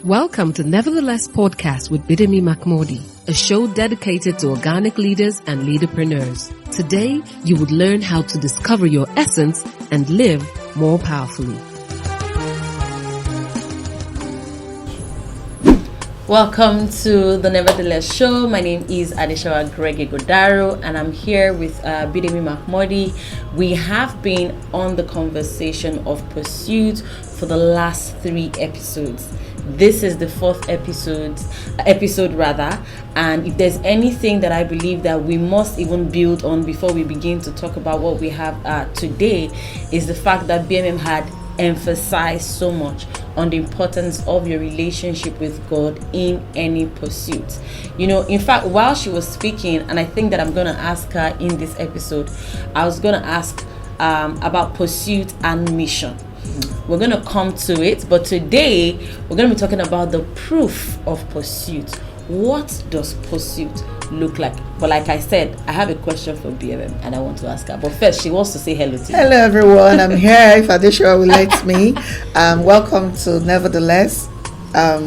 Welcome to NeverTheLess podcast with Bidemi Mark-Mordi, a show dedicated to organic leaders and leaderpreneurs. Today, you would learn how to discover your essence and live more powerfully. Welcome to the NeverTheLess show. My name is Adeshawa Greg Godaro and I'm here with Bidemi Mark-Mordi. We have been on the conversation of pursuit for the last 3 episodes. This is the 4th episode, and if there's anything that I believe that we must even build on before we begin to talk about what we have today, is the fact that BMM had emphasized so much on the importance of your relationship with God in any pursuit. You know, in fact, while she was speaking, and I think that I'm going to ask her in this episode, I was going to ask about pursuit and mission. We're going to come to it, but today we're going to be talking about the proof of pursuit. What does pursuit look like? But like I said, I have a question for BMM and I want to ask her. But first, she wants to say hello to you. Hello, everyone. I'm here. If Adeshawa will let me. Welcome to NeverTheLess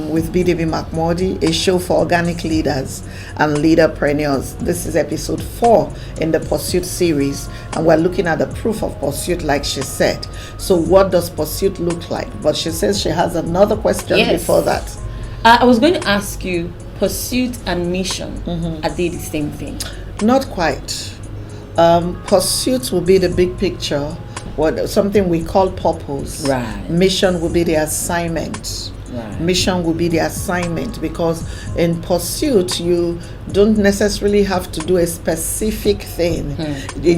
with Bidemi Mark-Mordi, a show for organic leaders and leaderpreneurs. This is episode 4 in the Pursuit series, and we're looking at the proof of pursuit, like she said. So what does pursuit look like? But she says she has another question before that. I was going to ask you, pursuit and mission, are they the same thing? Not quite. Pursuit will be the big picture, something we call purpose. Right. Mission will be the assignment. Right. Mission will be the assignment, because in pursuit you don't necessarily have to do a specific thing.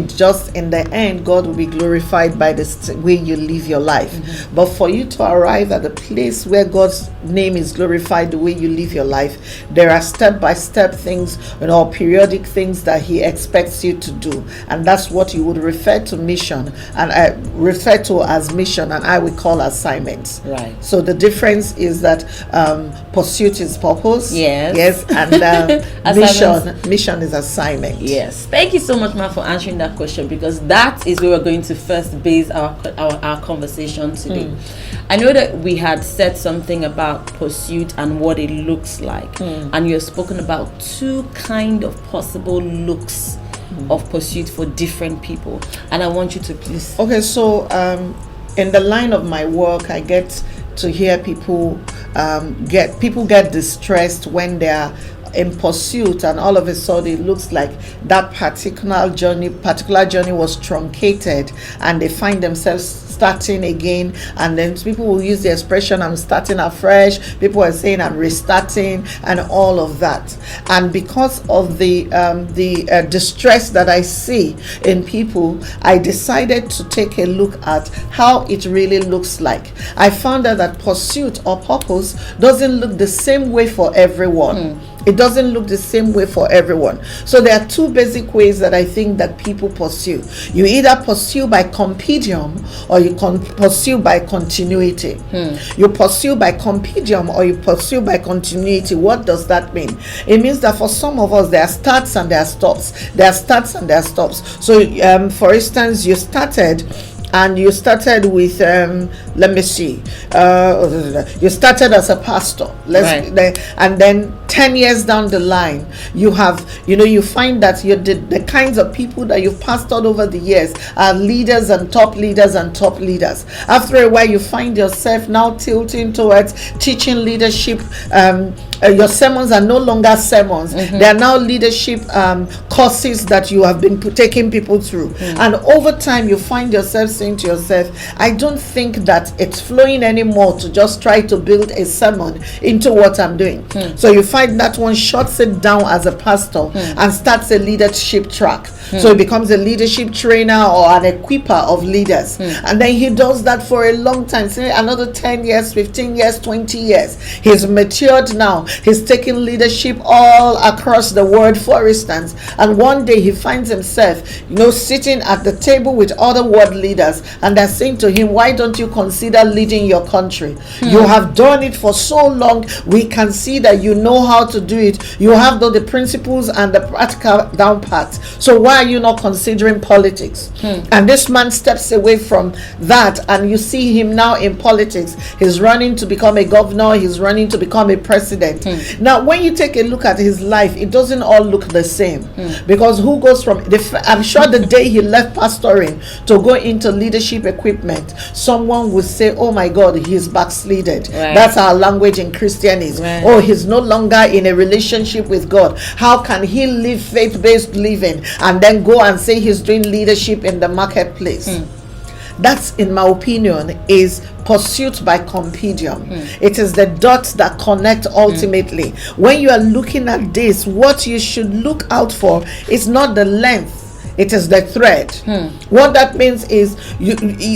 Just in the end, God will be glorified by the way you live your life. But for you to arrive at the place where God's name is glorified, the way you live your life, there are step-by-step things, periodic things that He expects you to do, and that's what you would refer to mission, and I refer to as mission, and I would call assignments. Right. So the difference is that pursuit is purpose. Yes, and mission is assignment. Yes. Thank you so much, Ma, for answering that question, because that is where we're going to first base our conversation today. I know that we had said something about pursuit and what it looks like, and you have spoken about 2 kind of possible looks of pursuit for different people, and I want you to please. Okay, so in the line of my work, I get to hear people get distressed when they are in pursuit, and all of a sudden it looks like that particular journey was truncated, and they find themselves starting again. And then people will use the expression, I'm starting afresh. People are saying I'm restarting, and all of that. And because of the distress that I see in people, I decided to take a look at how it really looks like. I found out that pursuit or purpose doesn't look the same way for everyone. It doesn't look the same way for everyone. So there are 2 basic ways that I think that people pursue. You either pursue by compendium or you pursue by continuity. You pursue by compendium or you pursue by continuity. What does that mean? It means that for some of us, there are starts and there are stops. There are starts and there are stops. So for instance, you started with you started as a pastor, and then 10 years down the line, you find that the kinds of people that you've pastored over the years are leaders and top leaders and top leaders. After a while, you find yourself now tilting towards teaching leadership. Your sermons are no longer sermons. They are now leadership courses that you have been taking people through. And over time, you find yourself saying to yourself, I don't think that it's flowing anymore to just try to build a sermon into what I'm doing. So you find that one shuts it down as a pastor and starts a leadership track. So he becomes a leadership trainer or an equiper of leaders. And then he does that for a long time, say another 10 years, 15 years, 20 years. He's matured now. He's taking leadership all across the world, for instance. And one day he finds himself, sitting at the table with other world leaders, and they're saying to him, why don't you consider leading your country? You have done it for so long. We can see that you know how to do it. You have the principles and the practical down pat. So why are you not considering politics? And this man steps away from that, and you see him now in politics. He's running to become a governor. He's running to become a president. Now, when you take a look at his life, it doesn't all look the same, because who goes from I'm sure the day he left pastoring to go into leadership equipment, someone would say, oh my God, he's backslided. Right. That's our language in Christianism. Right. Oh, he's no longer in a relationship with God. How can he live faith-based living and then go and say he's doing leadership in the marketplace? That's, in my opinion, is pursuit by COMPEDIUM. It is the dots that connect ultimately. When you are looking at this, what you should look out for is not the length, it is the thread. What that means is,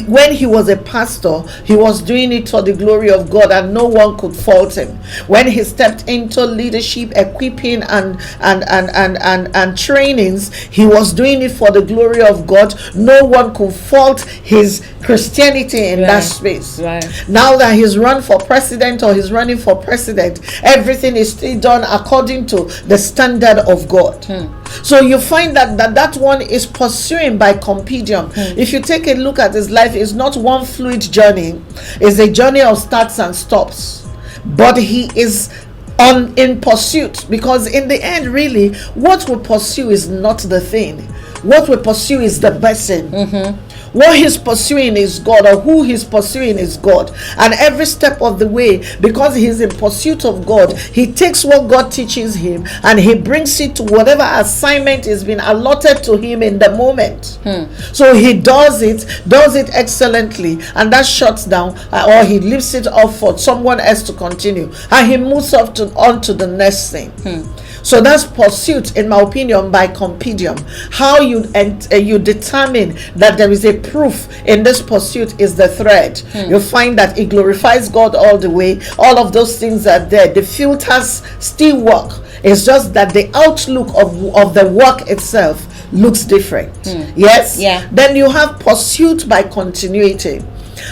when he was a pastor, he was doing it for the glory of God, and no one could fault him. When he stepped into leadership, equipping and trainings, he was doing it for the glory of God. No one could fault his Christianity in that space. Now that he's run for president, or he's running for president, everything is still done according to the standard of God. So you find that one is pursuing by COMPEDIUM. If you take a look at his life, it's not one fluid journey. It's a journey of starts and stops. But he is in pursuit, because in the end, really, what we pursue is not the thing. What we pursue is the person. What he's pursuing is God, or who he's pursuing is God. And every step of the way, because he's in pursuit of God, he takes what God teaches him and he brings it to whatever assignment is been allotted to him in the moment. So he does it excellently, and that shuts down, or he leaves it off for someone else to continue, and he moves on to the next thing. So that's pursuit, in my opinion, by COMPEDIUM. How you determine that there is a proof in this pursuit is the thread. You find that it glorifies God all the way. All of those things are there. The filters still work. It's just that the outlook of the work itself looks different. Yes? Yeah. Then you have pursuit by continuity.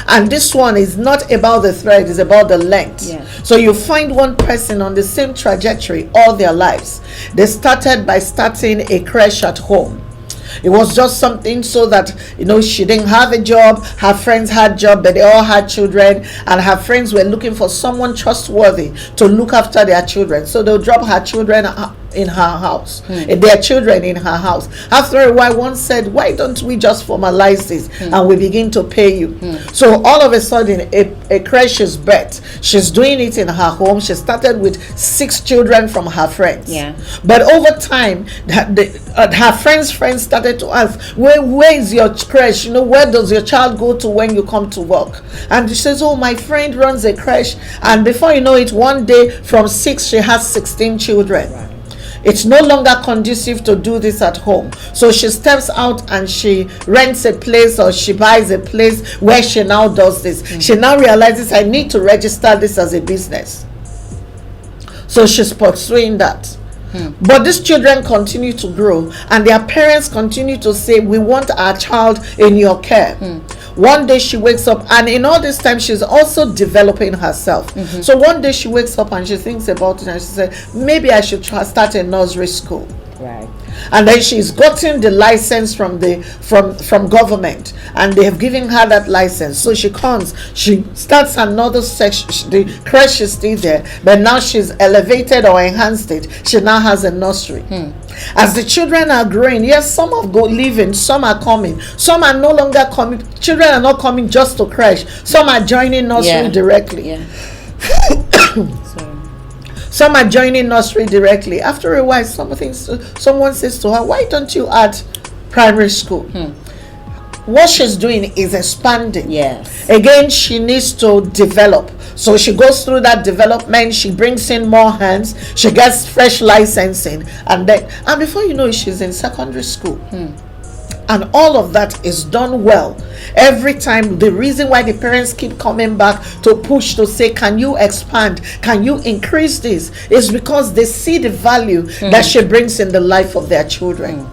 And this one is not about the thread, it's about the length. So you find one person on the same trajectory all their lives. They started by starting a creche at home. It was just something so that, she didn't have a job. Her friends had job, but they all had children, and her friends were looking for someone trustworthy to look after their children. So they'll drop her children in her house, their children in her house. After a while, one said, why don't we just formalize this and we begin to pay you? So all of a sudden, a creche is birthed. She's doing it in her home. She started with 6 children from her friends. But over time, her friends started to ask, where is your creche? Where does your child go to when you come to work? And she says, oh, my friend runs a creche. And before you know it, one day from 6, she has 16 children. It's no longer conducive to do this at home. So she steps out and she rents a place, or she buys a place where she now does this. She now realizes, I need to register this as a business. So she's pursuing that. But these children continue to grow, and their parents continue to say, we want our child in your care. One day she wakes up, and in all this time she's also developing herself. So one day she wakes up and she thinks about it, and she said, maybe I should start a nursery school. And then she's gotten the license from government, and they have given her that license. So she comes, she starts another section. The creche is still there, but now she's elevated or enhanced it. She now has a nursery. As the children are growing, yes, some are leaving, some are coming, some are no longer coming. Children are not coming just to creche. Some are joining nursery directly. Some are joining nursery directly. After a while, someone says to her, why don't you add primary school? What she's doing is expanding. Again, she needs to develop. So she goes through that development. She brings in more hands. She gets fresh licensing. And before you know it, she's in secondary school. And all of that is done well. Every time, the reason why the parents keep coming back to push to say, can you expand? Can you increase this? Is because they see the value that she brings in the life of their children.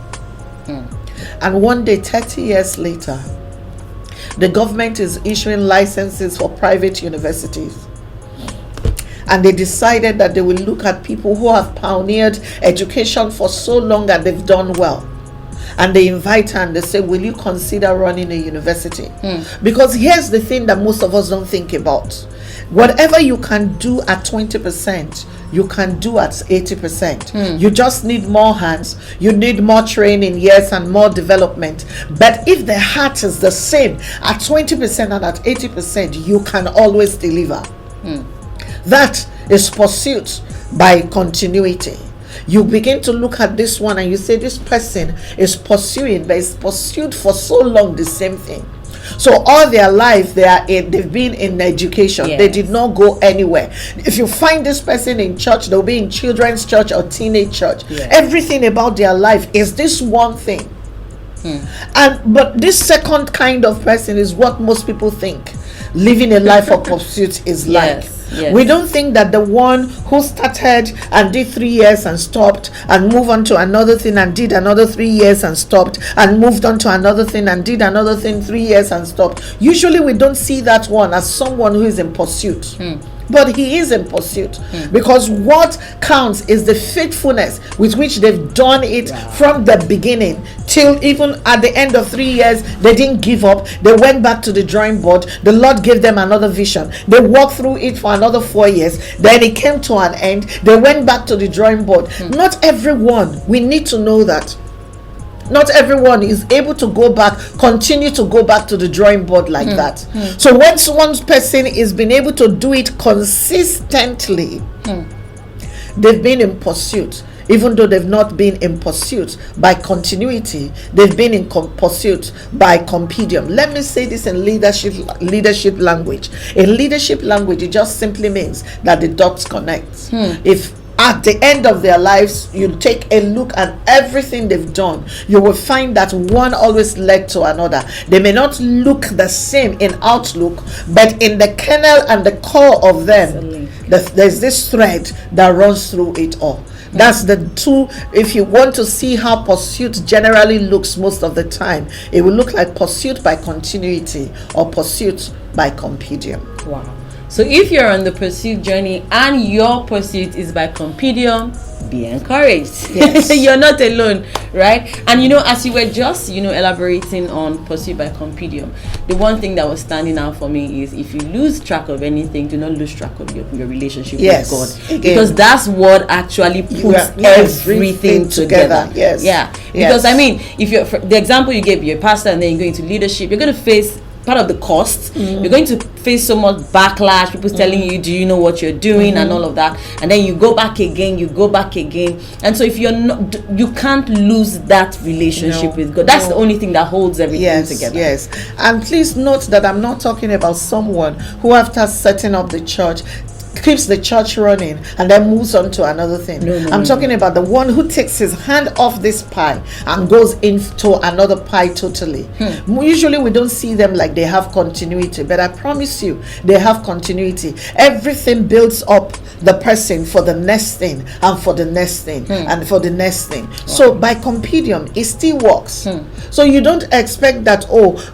And one day, 30 years later, the government is issuing licenses for private universities. and they decided that they will look at people who have pioneered education for so long and they've done well. And they invite her and they say, will you consider running a university? Because here's the thing that most of us don't think about. Whatever you can do at 20%, you can do at 80%. You just need more hands. You need more training, yes, and more development. But if the heart is the same at 20% and at 80%, you can always deliver. That is pursuit by continuity. You begin to look at this one and you say, this person is pursuing, but it's pursued for so long the same thing. So all their life they've been in education. They did not go anywhere. If you find this person in church, they'll be in children's church or teenage church. Everything about their life is this one thing. But this second kind of person is what most people think living a life of pursuit is like. We don't think that the one who started and did 3 years and stopped and moved on to another thing and did another 3 years and stopped and moved on to another thing and did another thing 3 years and stopped. Usually we don't see that one as someone who is in pursuit. But he is in pursuit, because what counts is the faithfulness with which they've done it from the beginning till even at the end of 3 years. They didn't give up. They went back to the drawing board. The Lord gave them another vision. They walked through it for another 4 years. Then it came to an end. They went back to the drawing board. Not everyone, we need to know that. Not everyone is able to go back, continue to go back to the drawing board like that. So once one person is been able to do it consistently, they've been in pursuit. Even though they've not been in pursuit by continuity, they've been in pursuit by COMPEDIUM. Let me say this in leadership language. In leadership language, it just simply means that the dots connect. If at the end of their lives, you take a look at everything they've done, you will find that one always led to another. They may not look the same in outlook, but in the kernel and the core of them, there's this thread that runs through it all. That's the two. If you want to see how pursuit generally looks most of the time, it will look like pursuit by continuity or pursuit by COMPEDIUM. Wow. So if you're on the pursuit journey and your pursuit is by COMPEDIUM, be encouraged. Yes. You're not alone, right? And as you were just elaborating on pursuit by COMPEDIUM, the one thing that was standing out for me is, if you lose track of anything, do not lose track of your relationship with God. Again, because that's what actually puts everything together. Because if you're, the example you gave, you're a pastor and then you go into leadership, you're going to face part of the cost. You're going to face so much backlash, people telling you, do you know what you're doing, and all of that, and then you go back again, and so if you're not, you can't lose that relationship with God. That's the only thing that holds everything together. And please note that I'm not talking about someone who, after setting up the church, keeps the church running and then moves on to another thing. I'm talking about the one who takes his hand off this pie and goes into another pie totally. Usually we don't see them like they have continuity, but I promise you they have continuity. Everything builds up the person for the next thing and for the next thing and for the next thing. So by COMPEDIUM, it still works. So you don't expect that,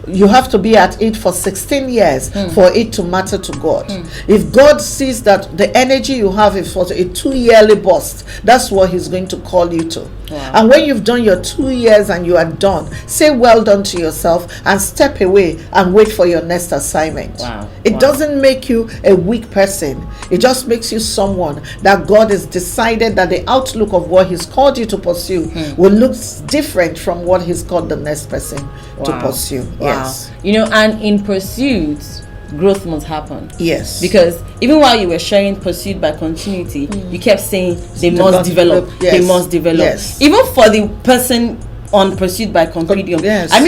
you have to be at it for 16 years for it to matter to God. If God sees that the energy you have is for a 2-yearly burst, that's what he's going to call you to. And when you've done your 2 years and you are done, say well done to yourself and step away and wait for your next assignment. It doesn't make you a weak person. It just makes you someone that God has decided that the outlook of what he's called you to pursue will look different from what he's called the next person to pursue. Yes. And in pursuits, growth must happen. Yes. Because even while you were sharing pursuit by continuity, you kept saying they must develop. They must develop. Yes. Even for the person on pursuit by COMPEDIUM.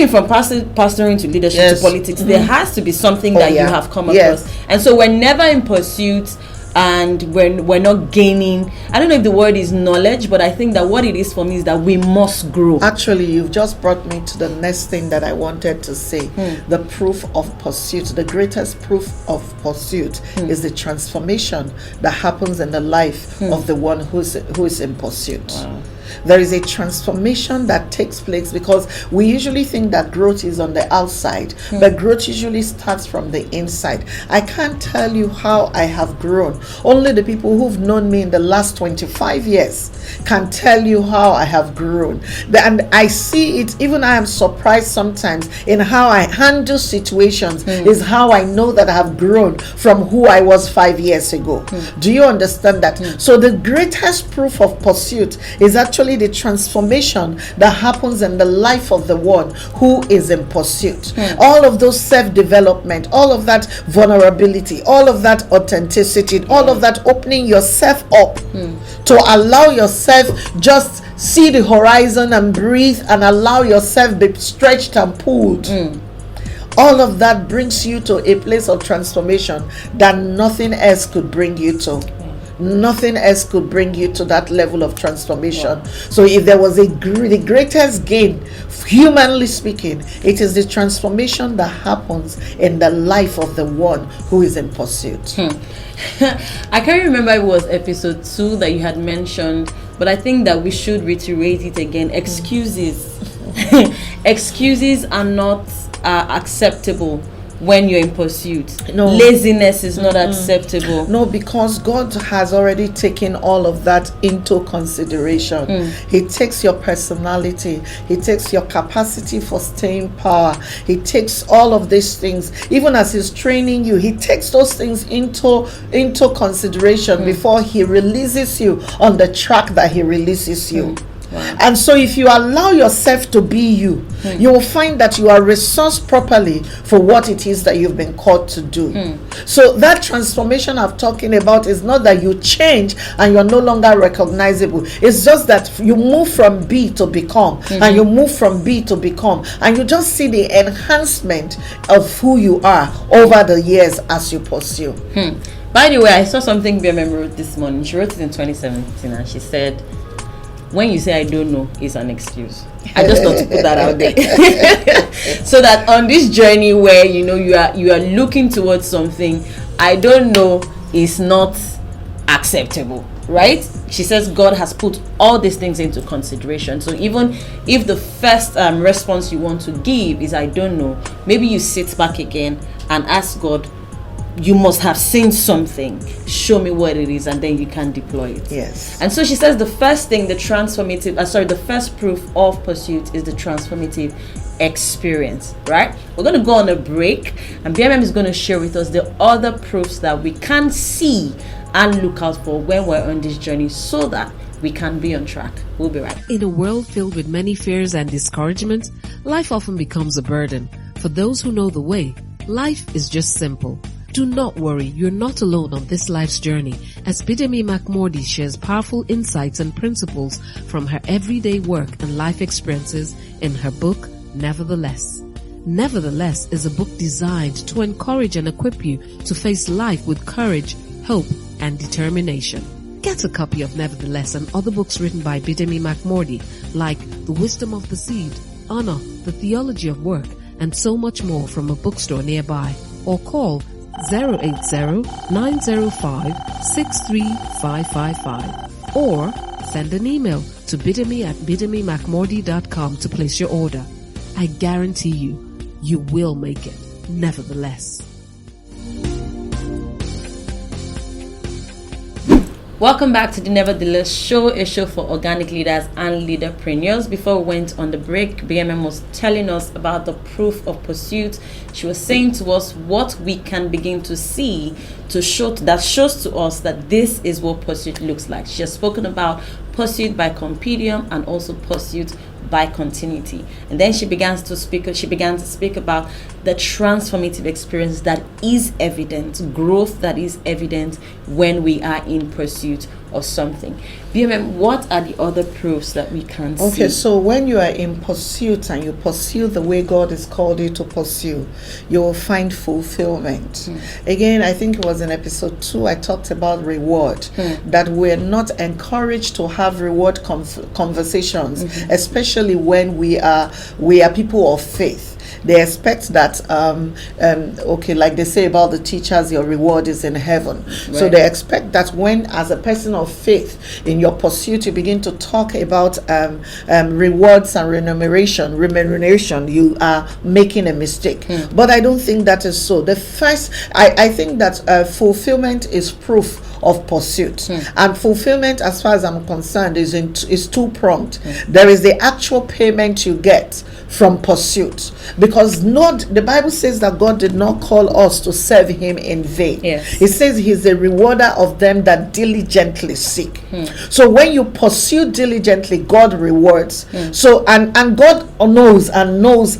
From pastoring to leadership to politics, there has to be something that you have come across. And so we're never in pursuit and we're not gaining, I don't know if the word is knowledge, but I think that what it is for me is that we must grow. Actually, you've just brought me to the next thing that I wanted to say. The proof of pursuit. The greatest proof of pursuit is the transformation that happens in the life of the one who is in pursuit. there is a transformation that takes place, because we usually think that growth is on the outside, but growth usually starts from the inside. I can't tell you how I have grown. Only the people who've known me in the last 25 years can tell you how I have grown. And I see it, even I am surprised sometimes in how I handle situations, is how I know that I have grown from who I was 5 years ago. Do you understand that? So the greatest proof of pursuit is actually the transformation that happens in the life of the one who is in pursuit. All of those self-development, all of that vulnerability, all of that authenticity, all of that opening yourself up to allow yourself just see the horizon and breathe and allow yourself be stretched and pulled. All of that brings you to a place of transformation that nothing else could bring you to. Nothing else could bring you to that level of transformation. So if there was the greatest gain, humanly speaking, it is the transformation that happens in the life of the one who is in pursuit. I can't remember if it was episode 2 that you had mentioned, but I think that we should reiterate it again. Excuses. Excuses are not acceptable when you're in pursuit. No. Laziness is not acceptable. No, because God has already taken all of that into consideration. He takes your personality, He takes your capacity for staying power, He takes all of these things. Even as He's training you, He takes those things into consideration before He releases you on the track that He releases you. Wow. And so if you allow yourself to be you, you will find that you are resourced properly for what it is that you've been called to do. So that transformation I'm talking about is not that you change and you're no longer recognizable. It's just that you move from be to become, and you move from be to become, and you just see the enhancement of who you are over the years as you pursue. By the way, I saw something Bidemi wrote this morning. She wrote it in 2017, and she said, when you say I don't know, it's an excuse. I just thought to put that out there. So that on this journey where you are looking towards something, I don't know is not acceptable, right? She says God has put all these things into consideration. So even if the first response you want to give is I don't know, maybe you sit back again and ask God, you must have seen something, show me what it is, and then you can deploy it. Yes. And so she says the first thing, the first proof of pursuit is the transformative experience, right? We're going to go on a break, and BMM is going to share with us the other proofs that we can see and look out for when we're on this journey so that we can be on track. We'll be right back. In a world filled with many fears and discouragement, life often becomes a burden. For those who know the way, life is just simple. Do not worry, you're not alone on this life's journey, as Bidemi Mark-Mordi shares powerful insights and principles from her everyday work and life experiences in her book, NeverTheLess. NeverTheLess is a book designed to encourage and equip you to face life with courage, hope, and determination. Get a copy of NeverTheLess and other books written by Bidemi Mark-Mordi, like The Wisdom of the Seed, Honor, The Theology of Work, and so much more from a bookstore nearby, or call 080-905-63555 or send an email to bidemi@bidemimarkmordi.com to place your order. I guarantee you will make it. NeverTheLess. Welcome back to the NeverTheLess show, a show for organic leaders and leaderpreneurs. Before we went on the break, BMM was telling us about the proof of pursuit. She was saying to us what we can begin to see that shows to us that this is what pursuit looks like. She has spoken about pursuit by COMPEDIUM and also pursuit by continuity. And then she began to speak about the transformative experience that is evident, growth that is evident when we are in pursuit of something. BMM, what are the other proofs that we can see? Okay, so when you are in pursuit and you pursue the way God has called you to pursue, you will find fulfillment. Again, I think it was in episode 2 I talked about reward, that we're not encouraged to have reward conversations, especially when we are people of faith. They expect that, okay, like they say about the teachers, your reward is in heaven. So Right. they expect that when, as a person of faith, in your pursuit, you begin to talk about rewards and remuneration, you are making a mistake. But I don't think that is so. I think that fulfillment is proof of pursuit, and fulfillment, as far as I'm concerned, is two-pronged. There is the actual payment you get from pursuit, because the Bible says that God did not call us to serve him in vain. Yes. It says he's a rewarder of them that diligently seek. So when you pursue diligently, God rewards. So and God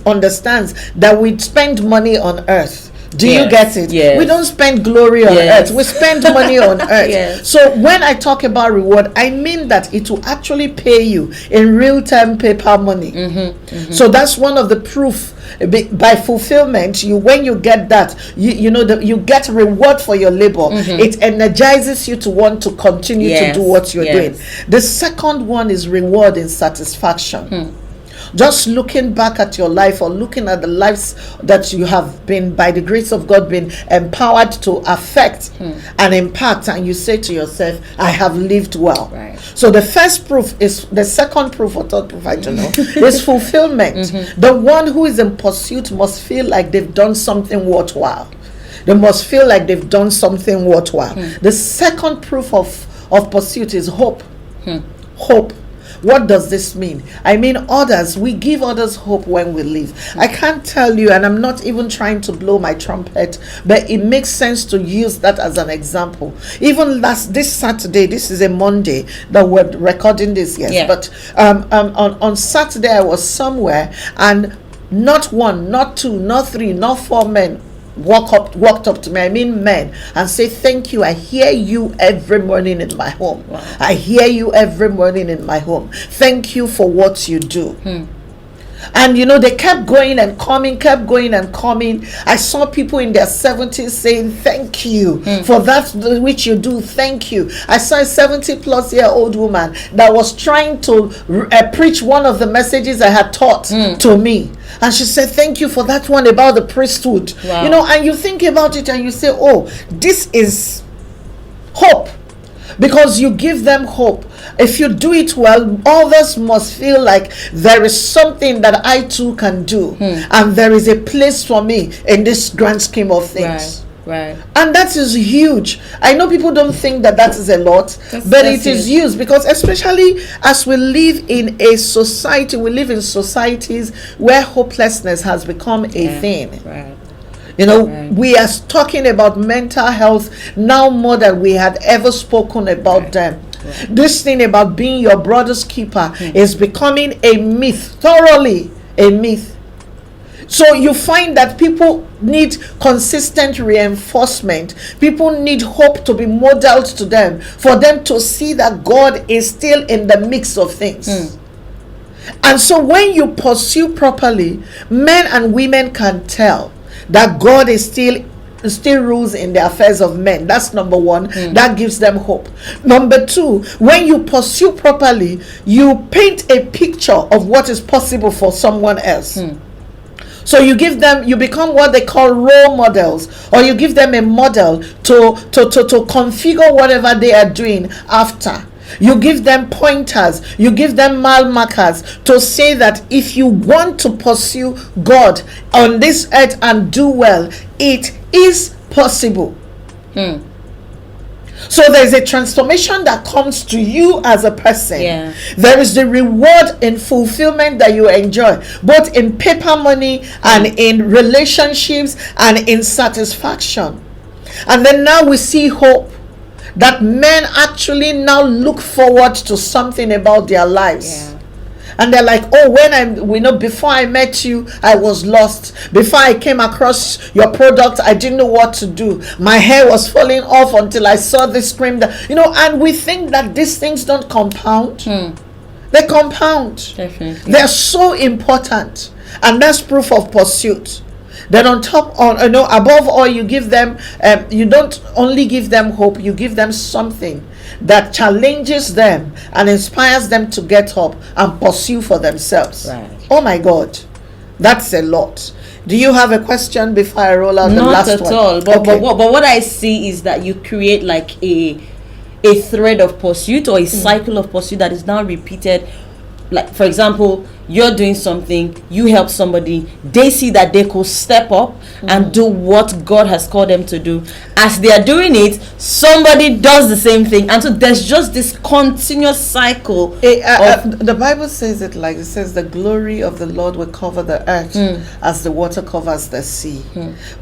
understands that we spend money on earth. Do Yes, you get it? yes. We don't spend glory on Yes. earth. We spend money on earth. Yes. So when I talk about reward, I mean that it will actually pay you in real-time paper money. So that's one of the proof. By fulfillment, when you get that, you get reward for your labor. It energizes you to want to continue to do what you're doing. The second one is reward in satisfaction. Just looking back at your life, or looking at the lives that you have been, by the grace of God, been empowered to affect and impact, and you say to yourself, I have lived well. Right. So the first proof is, the second proof or third proof, I don't know, is fulfillment. The one who is in pursuit must feel like they've done something worthwhile. They must feel like they've done something worthwhile. The second proof of pursuit is hope. Hope. What does this mean? I mean, we give others hope when we leave. I can't tell you, and I'm not even trying to blow my trumpet, but it makes sense to use that as an example. Even this Saturday, this is a Monday that we're recording this, yes. Yeah. But on Saturday, I was somewhere, and not one, not two, not three, not four men walked up to me, I mean men, and say, thank you, I hear you every morning in my home. Wow. I hear you every morning in my home. Thank you for what you do. And they kept going and coming. I saw people in their 70s saying thank you for that which you do. Thank you. I saw a 70-plus-year-old woman that was trying to preach one of the messages I had taught to me, and she said thank you for that one about the priesthood. Wow. And you think about it and you say, oh, this is hope, because you give them hope. If you do it well, others must feel like there is something that I too can do, and there is a place for me in this grand scheme of things. Right. And that is huge. I know people don't think that is a lot, but it is huge, because especially as we live in a society, we live in societies where hopelessness has become a thing. Right. We are talking about mental health now more than we had ever spoken about them. Right. This thing about being your brother's keeper is becoming a myth, thoroughly a myth. So you find that people need consistent reinforcement. People need hope to be modeled to them, for them to see that God is still in the mix of things. And so when you pursue properly, men and women can tell that God is still rules in the affairs of men. That's number one. That gives them hope. Number two, when you pursue properly, you paint a picture of what is possible for someone else. So you become what they call role models, or you give them a model to configure whatever they are doing after. You give them pointers, you give them mile markers to say that if you want to pursue God on this earth and do well, it is possible. So there's a transformation that comes to you as a person. Yeah. There is the reward in fulfillment that you enjoy, both in paper money and in relationships and in satisfaction. And then now we see hope, that men actually now look forward to something about their lives. Yeah. And they're like, oh, before I met you, I was lost. Before I came across your product, I didn't know what to do. My hair was falling off until I saw this cream. And we think that these things don't compound. They compound. Definitely. They're so important. And that's proof of pursuit. Then above all, you give them, you don't only give them hope, you give them something that challenges them and inspires them to get up and pursue for themselves. Right. Oh my God, that's a lot. Do you have a question before I roll out the last one? Not at all. But what I see is that you create like a thread of pursuit or a cycle of pursuit that is now repeated. Like, for example, you're doing something, you help somebody, they see that they could step up and do what God has called them to do. As they are doing it, somebody does the same thing, and so there's just this continuous cycle. The Bible says it like, it says the glory of the Lord will cover the earth as the water covers the sea.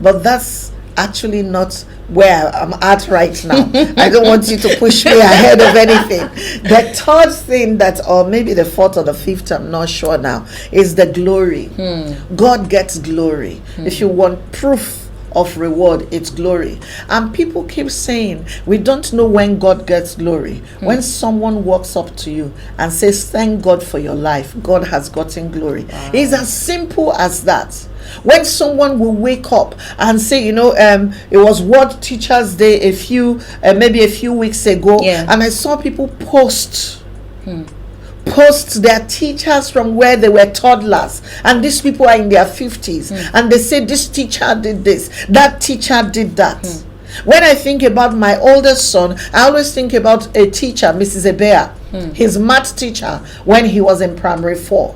But that's actually not where I'm at right now. I don't want you to push me ahead of anything. The third thing that, or maybe the fourth or the fifth, I'm not sure now, is the glory. God gets glory. If you want proof of reward, it's glory. And people keep saying, we don't know when God gets glory. When someone walks up to you and says, thank God for your life, God has gotten glory. It's as simple as that. When someone will wake up and say, it was World Teachers Day maybe a few weeks ago, and I saw people post their teachers from where they were toddlers, and these people are in their 50s, and they say this teacher did this, that teacher did that. When I think about my oldest son, I always think about a teacher, Mrs. Ebea, his math teacher, when he was in primary 4.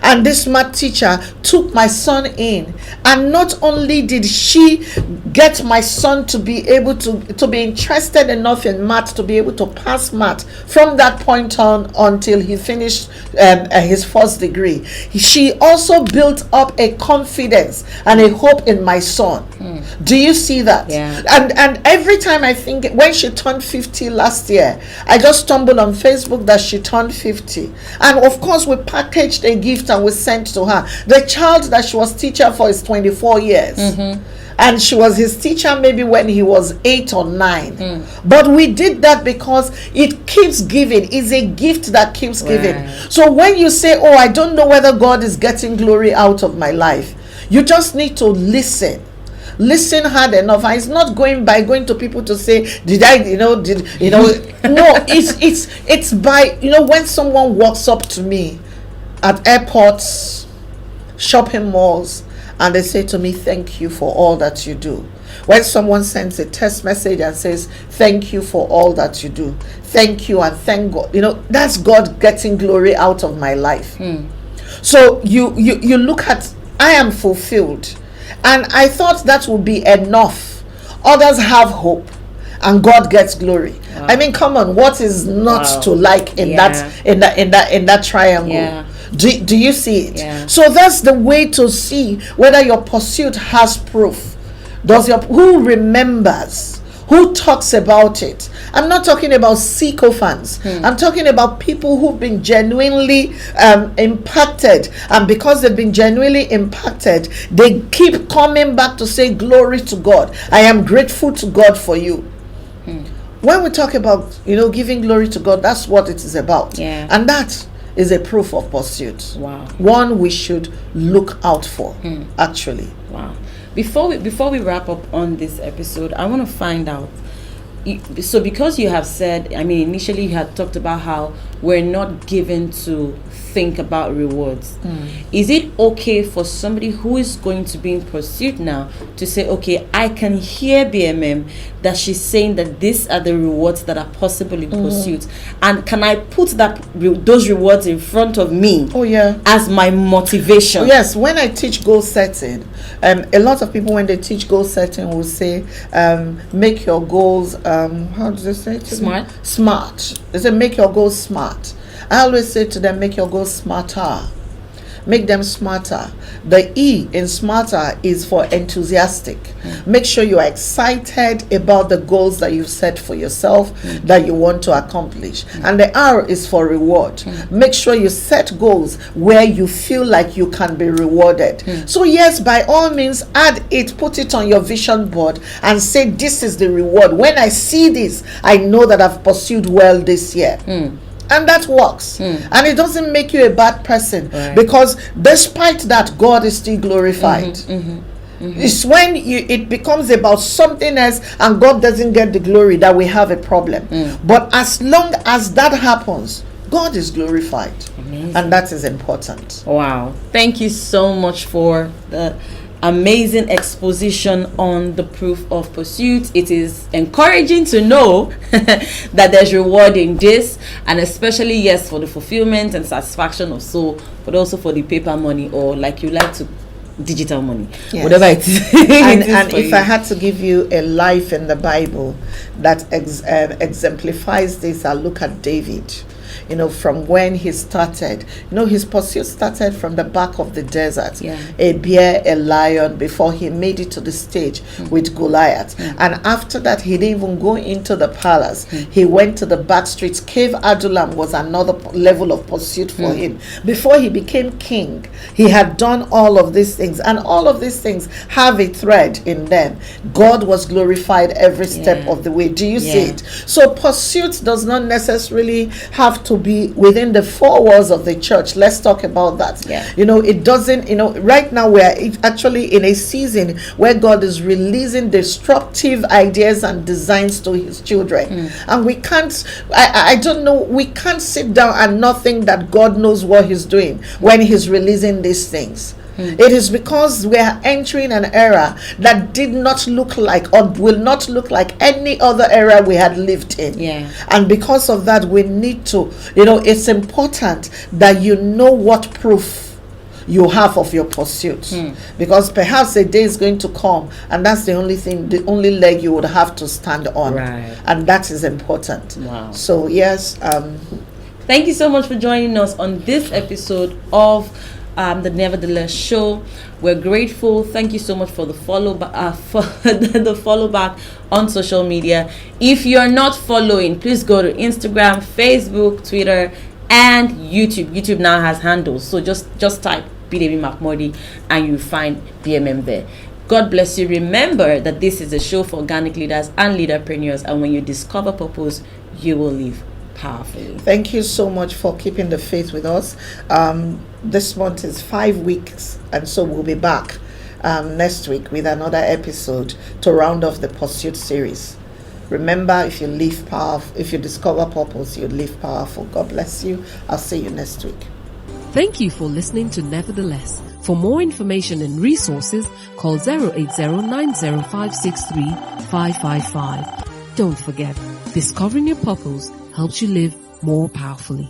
And this math teacher took my son in, and not only did she get my son to be able to be interested enough in math to be able to pass math from that point on until he finished his first degree, she also built up a confidence and a hope in my son. Do you see that? And every time I think, when she turned 50 last year, I just stumbled on Facebook that she turned 50, and of course we packaged a gift and we sent to her. The child that she was teacher for is 24 years, and she was his teacher maybe when he was 8 or 9. But we did that because it keeps giving. It's a gift that keeps giving. So when you say, oh, I don't know whether God is getting glory out of my life, you just need to listen hard enough. And it's not going to people to say, no, it's by, when someone walks up to me at airports, shopping malls, and they say to me, thank you for all that you do. When someone sends a text message and says, thank you for all that you do, thank you and thank God, that's God getting glory out of my life. So you look at, I am fulfilled, and I thought that would be enough. Others have hope, and God gets glory. I mean, come on, what is not to like in that triangle? Do you see it? So that's the way to see whether your pursuit has proof. Who remembers? Who talks about it? I'm not talking about sycophants. I'm talking about people who've been genuinely impacted, and because they've been genuinely impacted, they keep coming back to say glory to God. I am grateful to God for you. When we talk about giving glory to God, that's what it is about. And that is a proof of pursuit. One we should look out for, actually. Before we wrap up on this episode, I want to find out, so because you have said, initially you had talked about how we're not given to think about rewards. Is it okay for somebody who is going to be in pursuit now to say, okay, I can hear BMM that she's saying that these are the rewards that are possible in pursuit, and can I put those rewards in front of me as my motivation? Yes, when I teach goal setting, a lot of people, when they teach goal setting, will say, make your goals how do they say it? Smart. They say make your goals smart. I always say to them, make your goals smarter. Make them smarter. The E in smarter is for enthusiastic. Make sure you are excited about the goals that you've set for yourself, that you want to accomplish. And the R is for reward. Make sure you set goals where you feel like you can be rewarded. So yes, by all means, add it, put it on your vision board and say, this is the reward. When I see this, I know that I've pursued well this year. And that works. And it doesn't make you a bad person, because despite that, God is still glorified. It's when it becomes about something else and God doesn't get the glory that we have a problem. But as long as that happens, God is glorified. Amazing. And that is important. Wow. Thank you so much for amazing exposition on the proof of pursuit. It is encouraging to know that there's reward in this, and especially, yes, for the fulfillment and satisfaction of soul, but also for the paper money, or like you like to, digital money, yes, whatever it is. And if I had to give you a life in the Bible that exemplifies this, I'll look at David. From when he started, his pursuit started from the back of the desert, a bear, a lion, before he made it to the stage with Goliath. And after that, he didn't even go into the palace. He went to the back streets. Cave Adullam was another level of pursuit for him. Before he became king, he had done all of these things, and all of these things have a thread in them. God was glorified every step of the way. Do you see it? So pursuit does not necessarily have to be within the four walls of the church. Let's talk about that. It doesn't, right now we are actually in a season where God is releasing disruptive ideas and designs to his children, and we can't, I don't know, we can't sit down and not think that God knows what he's doing when he's releasing these things. It is because we are entering an era that did not look like, or will not look like, any other era we had lived in. And because of that, we need to, it's important that you know what proof you have of your pursuit, because perhaps a day is going to come and that's the only thing, the only leg you would have to stand on, and that is important. So yes, thank you so much for joining us on this episode of the NeverTheLess show. We're grateful. Thank you so much for the follow back on social media. If you're not following, please go to Instagram, Facebook, Twitter, and YouTube. YouTube now has handles, so just type Bidemi Mark-Mordi and you find BMM there. God bless you. Remember that this is a show for organic leaders and leaderpreneurs, and when you discover purpose, you will live powerfully. Thank you so much for keeping the faith with us. This month is 5 weeks, and so we'll be back next week with another episode to round off the pursuit series. Remember, if you live powerful, if you discover purpose, you live powerful. God bless you. I'll see you next week. Thank you for listening to NeverTheLess. For more information and resources, call 08090563555. Don't forget, discovering your purpose helps you live more powerfully.